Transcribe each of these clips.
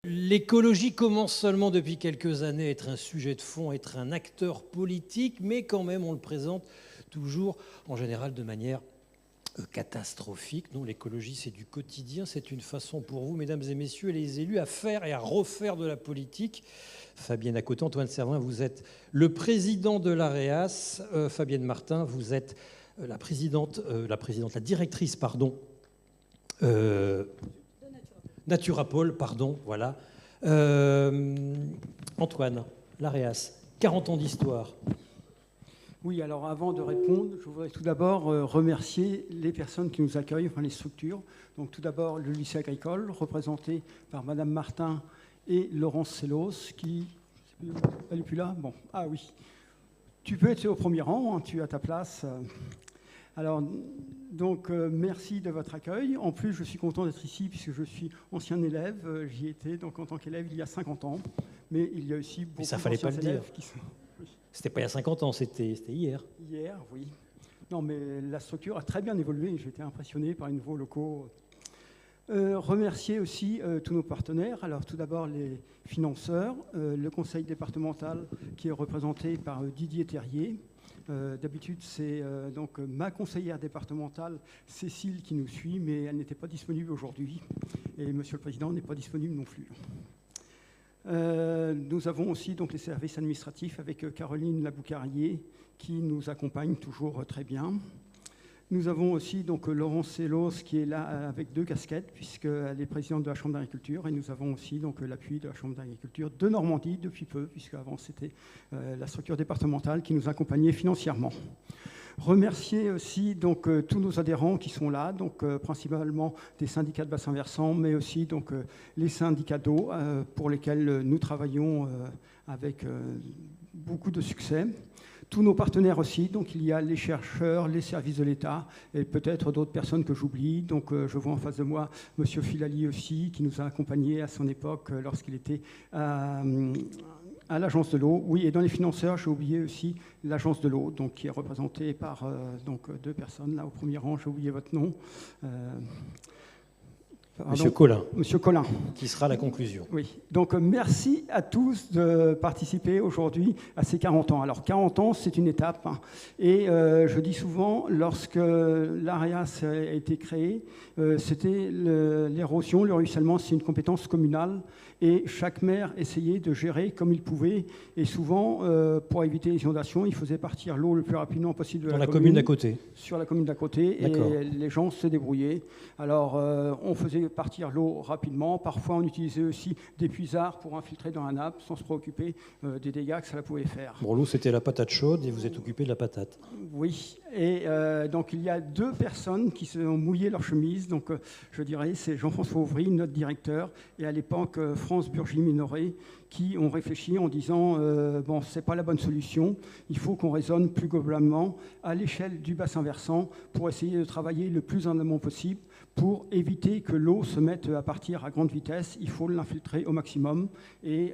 L'écologie commence seulement depuis quelques années à être un sujet de fond, à être un acteur politique, mais quand même on le présente toujours en général de manière catastrophique. Non, l'écologie c'est du quotidien, c'est une façon pour vous, mesdames et messieurs, les élus, à faire et à refaire de la politique. Fabienne Acoté, Antoine Servin, vous êtes le président de l'AREAS. Fabienne Martin, vous êtes la directrice, Naturapol, voilà. Antoine, l'AREAS, 40 ans d'histoire. Oui, alors avant de répondre, je voudrais tout d'abord remercier les personnes qui nous accueillent, enfin les structures. Donc tout d'abord le lycée agricole, représenté par Madame Martin et Laurence Sellos, qui... Elle n'est plus là? Bon, ah oui. Tu peux être au premier rang, hein, tu as ta place. Alors, donc, merci de votre accueil. En plus, je suis content d'être ici puisque je suis ancien élève. J'y étais donc en tant qu'élève il y a 50 ans. Mais il y a aussi beaucoup d'anciens élèves qui sont... Oui. C'était pas il y a 50 ans, c'était hier. Hier, oui. Non, mais la structure a très bien évolué. J'ai été impressionné par les nouveaux locaux. Remercier aussi tous nos partenaires. Alors, tout d'abord, les financeurs, le conseil départemental qui est représenté par Didier Terrier. D'habitude, c'est donc ma conseillère départementale, Cécile, qui nous suit, mais elle n'était pas disponible aujourd'hui. Et Monsieur le Président n'est pas disponible non plus. Nous avons aussi donc, les services administratifs avec Caroline Laboucarier, qui nous accompagne toujours très bien. Nous avons aussi donc, Laurence Sellos, qui est là avec 2 casquettes, puisqu'elle est présidente de la Chambre d'agriculture. Et nous avons aussi l'appui de la Chambre d'agriculture de Normandie depuis peu, puisqu'avant c'était la structure départementale qui nous accompagnait financièrement. Remercier aussi donc, tous nos adhérents qui sont là, donc, principalement des syndicats de bassin versant, mais aussi donc, les syndicats d'eau pour lesquels nous travaillons avec beaucoup de succès. Tous nos partenaires aussi, donc il y a les chercheurs, les services de l'État et peut-être d'autres personnes que j'oublie. Donc je vois en face de moi M. Filali aussi, qui nous a accompagnés à son époque lorsqu'il était à l'Agence de l'eau. Oui, et dans les financeurs, j'ai oublié aussi l'Agence de l'eau, donc qui est représentée par donc, 2 personnes. Là, au premier rang, j'ai oublié votre nom. Monsieur Collin. Monsieur Collin. Qui sera la conclusion. Oui. Donc, merci à tous de participer aujourd'hui à ces 40 ans. Alors, 40 ans, c'est une étape. Hein. Et je dis souvent, lorsque l'AREAS a été créé, c'était l'érosion, le ruissellement, c'est une compétence communale. Et chaque maire essayait de gérer comme il pouvait. Et souvent, pour éviter les inondations, il faisait partir l'eau le plus rapidement possible de la commune d'à côté. Sur la commune d'à côté. Et les gens se débrouillaient. Alors, on faisait partir l'eau rapidement. Parfois, on utilisait aussi des puisards pour infiltrer dans la nappe sans se préoccuper des dégâts que ça pouvait faire. Bon, l'eau, c'était la patate chaude et vous êtes occupé de la patate. Oui. Et donc, il y a 2 personnes qui se ont mouillé leur chemise. Donc, je dirais, c'est Jean-François Auvry, notre directeur, et à l'époque, France Burgy-Minoret, qui ont réfléchi en disant bon, c'est pas la bonne solution, il faut qu'on raisonne plus globalement à l'échelle du bassin versant pour essayer de travailler le plus en amont possible pour éviter que l'eau se mette à partir à grande vitesse. Il faut l'infiltrer au maximum et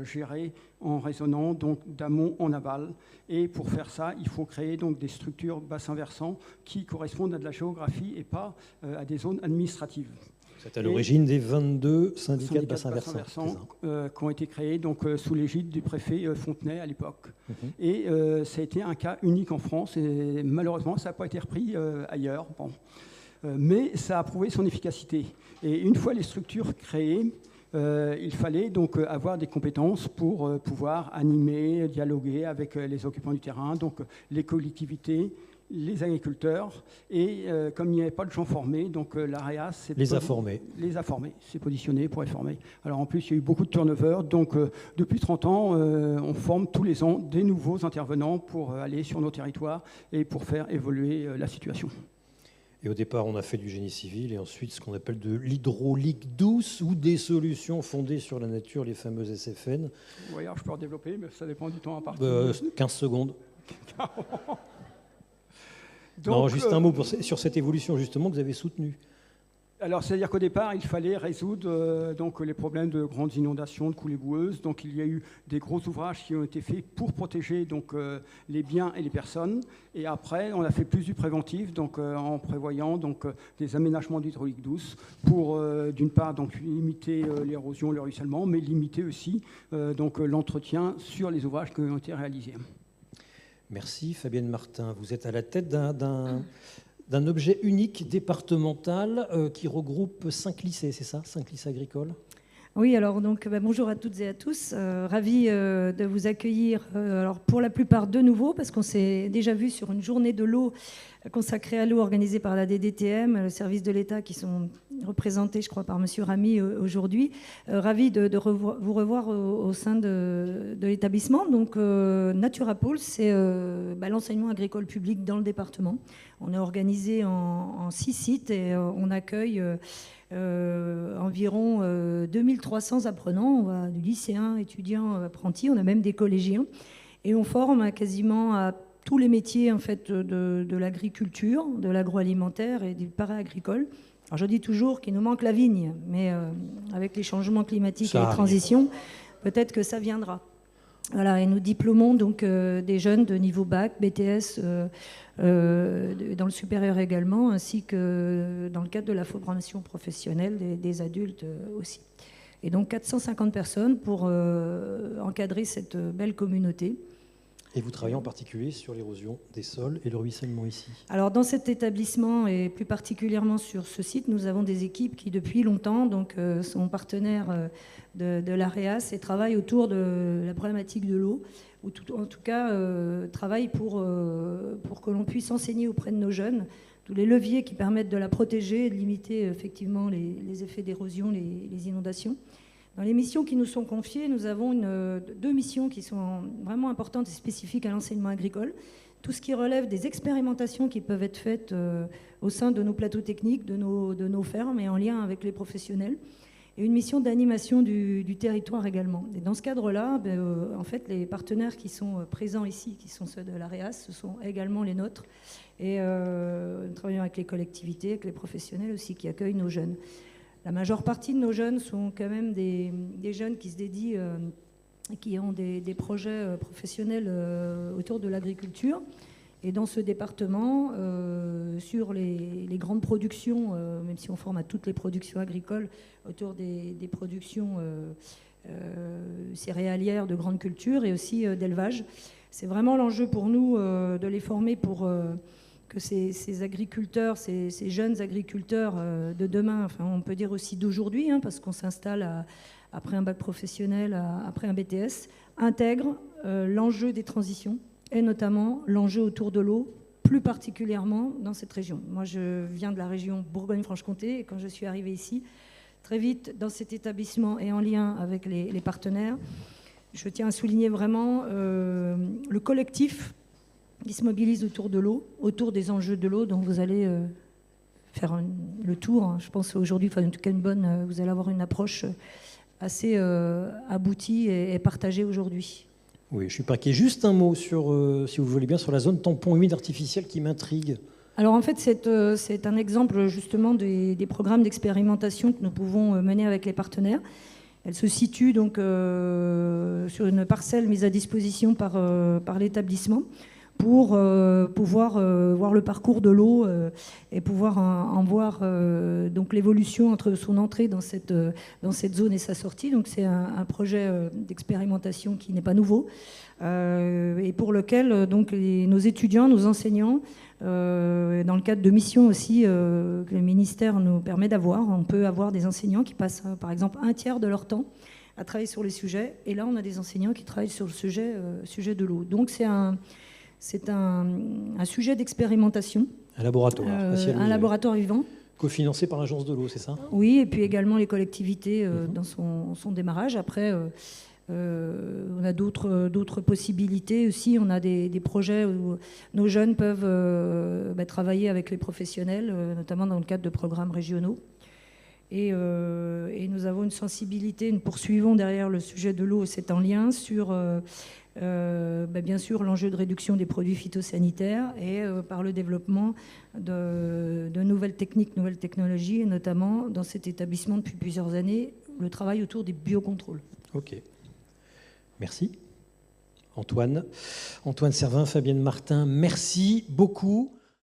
gérer en raisonnant donc d'amont en aval. Et pour faire ça, il faut créer donc des structures bassin versant qui correspondent à de la géographie et pas à des zones administratives. C'est à l'origine des 22 syndicats de bassin versant qui ont été créés donc, sous l'égide du préfet Fontenay à l'époque. Et ça a été un cas unique en France et malheureusement, ça n'a pas été repris ailleurs. Bon. Mais ça a prouvé son efficacité. Et une fois les structures créées, il fallait donc avoir des compétences pour pouvoir animer, dialoguer avec les occupants du terrain, donc les collectivités, les agriculteurs, et comme il n'y avait pas de gens formés, donc l'AREAS s'est positionné pour les former. Alors en plus, il y a eu beaucoup de turnover, donc depuis 30 ans, on forme tous les ans des nouveaux intervenants pour aller sur nos territoires et pour faire évoluer la situation. Et au départ, on a fait du génie civil et ensuite ce qu'on appelle de l'hydraulique douce ou des solutions fondées sur la nature, les fameuses SFN. Oui, alors je peux en développer, mais ça dépend du temps à partir. 15 secondes. Donc, non, juste un mot sur cette évolution justement que vous avez soutenue. Alors, c'est-à-dire qu'au départ, il fallait résoudre donc, les problèmes de grandes inondations, de coulées boueuses. Donc, il y a eu des gros ouvrages qui ont été faits pour protéger donc, les biens et les personnes. Et après, on a fait plus du préventif, donc, en prévoyant donc, des aménagements d'hydraulique douce pour, d'une part, donc, limiter l'érosion, le ruissellement, mais limiter aussi donc, l'entretien sur les ouvrages qui ont été réalisés. Merci Fabienne Martin. Vous êtes à la tête d'un objet unique départemental qui regroupe 5 lycées, c'est ça? 5 lycées agricoles? Oui, alors donc bonjour à toutes et à tous. Ravi de vous accueillir. Alors pour la plupart de nouveau, parce qu'on s'est déjà vu sur une journée de l'eau consacrée à l'eau organisée par la DDTM, le service de l'État, qui sont représentés, je crois, par Monsieur Ramy aujourd'hui. Ravi de vous revoir au sein de l'établissement. Donc Naturapôle, c'est l'enseignement agricole public dans le département. On est organisé en 6 sites et on accueille environ 2300 apprenants. On va du lycéen, étudiants, apprentis. On a même des collégiens. Et on forme quasiment à tous les métiers en fait, de l'agriculture, de l'agroalimentaire et du para-agricole. Alors je dis toujours qu'il nous manque la vigne, mais avec les changements climatiques et les transitions, peut-être que ça viendra. Voilà, et nous diplômons donc des jeunes de niveau bac, BTS, dans le supérieur également, ainsi que dans le cadre de la formation professionnelle des adultes aussi. Et donc 450 personnes pour encadrer cette belle communauté. Et vous travaillez en particulier sur l'érosion des sols et le ruissellement ici? Alors dans cet établissement et plus particulièrement sur ce site, nous avons des équipes qui depuis longtemps donc, sont partenaires de l'AREAS et travaillent autour de la problématique de l'eau, ou en tout cas travaillent pour que l'on puisse enseigner auprès de nos jeunes tous les leviers qui permettent de la protéger et de limiter effectivement les effets d'érosion, les inondations. Dans les missions qui nous sont confiées, nous avons 2 missions qui sont vraiment importantes et spécifiques à l'enseignement agricole. Tout ce qui relève des expérimentations qui peuvent être faites au sein de nos plateaux techniques, de nos fermes et en lien avec les professionnels. Et une mission d'animation du territoire également. Et dans ce cadre-là, en fait, les partenaires qui sont présents ici, qui sont ceux de l'AREAS, ce sont également les nôtres. Et nous travaillons avec les collectivités, avec les professionnels aussi qui accueillent nos jeunes. La majeure partie de nos jeunes sont quand même des jeunes qui se dédient, qui ont des projets professionnels autour de l'agriculture. Et dans ce département, sur les grandes productions, même si on forme à toutes les productions agricoles, autour des productions céréalières de grandes cultures et aussi d'élevage, c'est vraiment l'enjeu pour nous de les former pour que ces agriculteurs, ces jeunes agriculteurs de demain, enfin on peut dire aussi d'aujourd'hui, hein, parce qu'on s'installe après un bac professionnel, après un BTS, intègrent l'enjeu des transitions et notamment l'enjeu autour de l'eau, plus particulièrement dans cette région. Moi, je viens de la région Bourgogne-Franche-Comté et quand je suis arrivée ici, très vite dans cet établissement et en lien avec les partenaires, je tiens à souligner vraiment le collectif qui se mobilise autour de l'eau, autour des enjeux de l'eau dont vous allez faire le tour. Je pense aujourd'hui, enfin, en tout cas vous allez avoir une approche assez aboutie et partagée aujourd'hui. Oui, je suis parqué. Juste un mot sur, si vous voulez bien, sur la zone tampon humide artificielle qui m'intrigue. Alors en fait, c'est un exemple justement des programmes d'expérimentation que nous pouvons mener avec les partenaires. Elle se situe donc sur une parcelle mise à disposition par l'établissement pour pouvoir voir le parcours de l'eau et pouvoir en voir donc l'évolution entre son entrée dans cette zone et sa sortie. Donc c'est un projet d'expérimentation qui n'est pas nouveau et pour lequel donc nos étudiants, nos enseignants, dans le cadre de missions aussi que le ministère nous permet d'avoir, on peut avoir des enseignants qui passent par exemple un tiers de leur temps à travailler sur les sujets, et là on a des enseignants qui travaillent sur le sujet de l'eau. Donc c'est un sujet d'expérimentation. Un laboratoire spatial. Un laboratoire vivant. Cofinancé par l'Agence de l'eau, c'est ça? Oui, et puis également les collectivités dans son démarrage. Après, on a d'autres possibilités aussi. On a des projets où nos jeunes peuvent travailler avec les professionnels, notamment dans le cadre de programmes régionaux. Et nous avons une sensibilité, nous poursuivons derrière le sujet de l'eau, c'est en lien sur, bien sûr, l'enjeu de réduction des produits phytosanitaires et par le développement de nouvelles techniques, nouvelles technologies, et notamment dans cet établissement depuis plusieurs années, le travail autour des biocontrôles. Ok. Merci. Antoine Servin, Fabienne Martin, merci beaucoup.